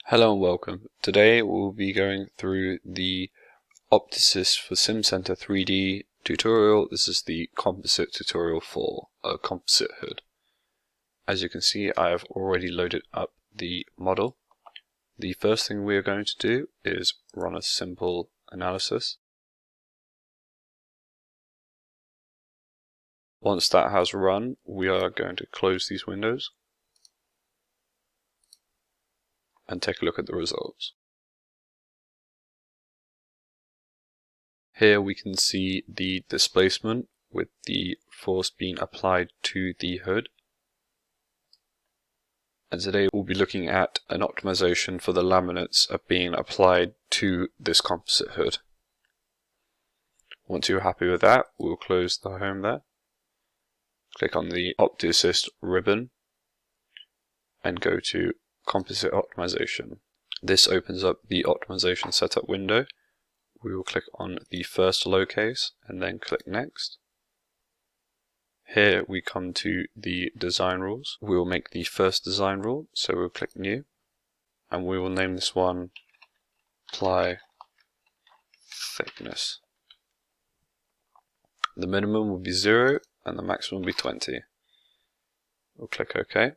Hello and welcome. Today we'll be going through the OptiAssist for Simcenter3D tutorial. This is the composite tutorial for a composite hood. As you can see, I have already loaded up the model. The first thing we are going to do is run a simple analysis. Once that has run, we are going to close these windows and take a look at the results. Here we can see the displacement with the force being applied to the hood. And today we'll be looking at an optimization for the laminates being applied to this composite hood. Once you're happy with that, we'll close the home there. Click on the OptiAssist ribbon and go to Composite Optimization. This opens up the optimization setup window. We will click on the first low case and then click Next. Here we come to the design rules. We will make the first design rule, so we'll click New, and we will name this one Ply Thickness. The minimum will be 0 and the maximum will be 20. We'll click OK.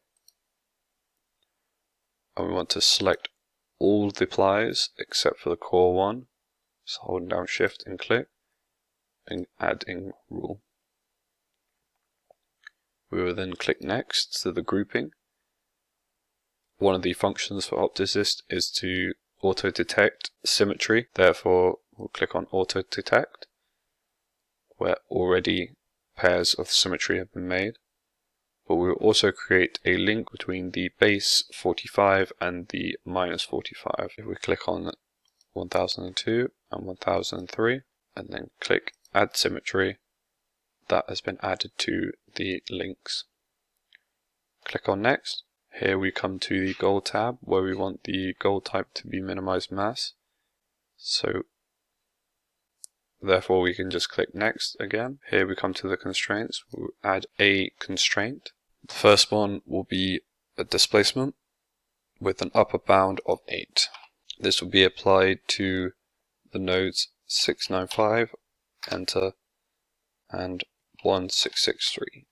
And we want to select all the plies except for the core one. So holding down Shift and click and add in rule. We will then click Next to the grouping. One of the functions for OptiAssist is to auto detect symmetry. Therefore, we'll click on Auto Detect, where already pairs of symmetry have been made. But we will also create a link between the base 45 and the minus 45. If we click on 1002 and 1003 and then click Add Symmetry, that has been added to the links. Click on Next. Here we come to the goal tab where we want the goal type to be minimized mass. So therefore we can just click Next again. Here we come to the constraints. We'll add a constraint. The first one will be a displacement with an upper bound of 8. This will be applied to the nodes 695, enter, and 1663,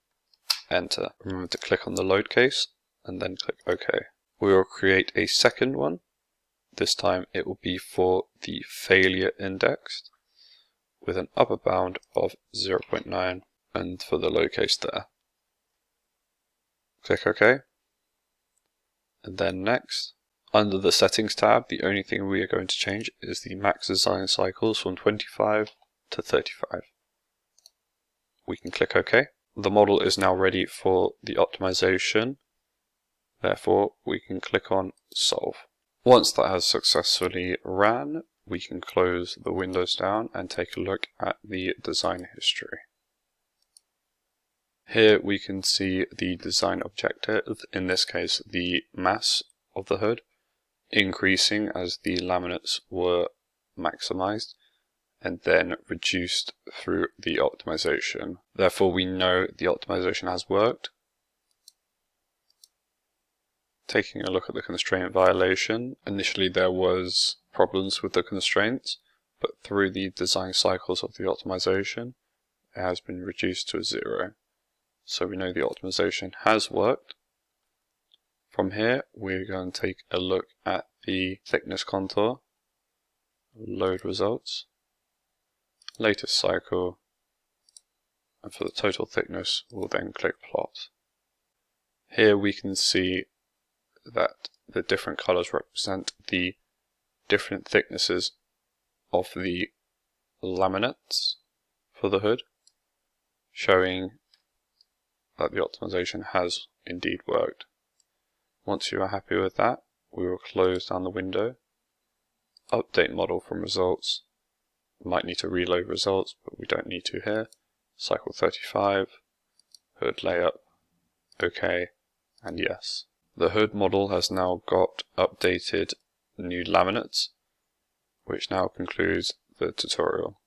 enter. Remember to click on the load case and then click OK. We will create a second one. This time it will be for the failure indexed with an upper bound of 0.9 and for the load case there. Click OK, and then Next. Under the Settings tab, the only thing we are going to change is the max design cycles from 25 to 35. We can click OK. The model is now ready for the optimization. Therefore, we can click on Solve. Once that has successfully ran, we can close the windows down and take a look at the design history. Here we can see the design objective, in this case the mass of the hood, increasing as the laminates were maximized and then reduced through the optimization. Therefore we know the optimization has worked. Taking a look at the constraint violation, initially there was problems with the constraints, but through the design cycles of the optimization it has been reduced to 0. So we know the optimization has worked. From here we're going to take a look at the thickness contour, load results, latest cycle, and for the total thickness we'll then click plot. Here we can see that the different colors represent the different thicknesses of the laminates for the hood, showing that the optimization has indeed worked. Once you are happy with that, we will close down the window, update model from results. We might need to reload results, but we don't need to here. Cycle 35, hood layup, OK, and yes. The hood model has now got updated new laminates, which now concludes the tutorial.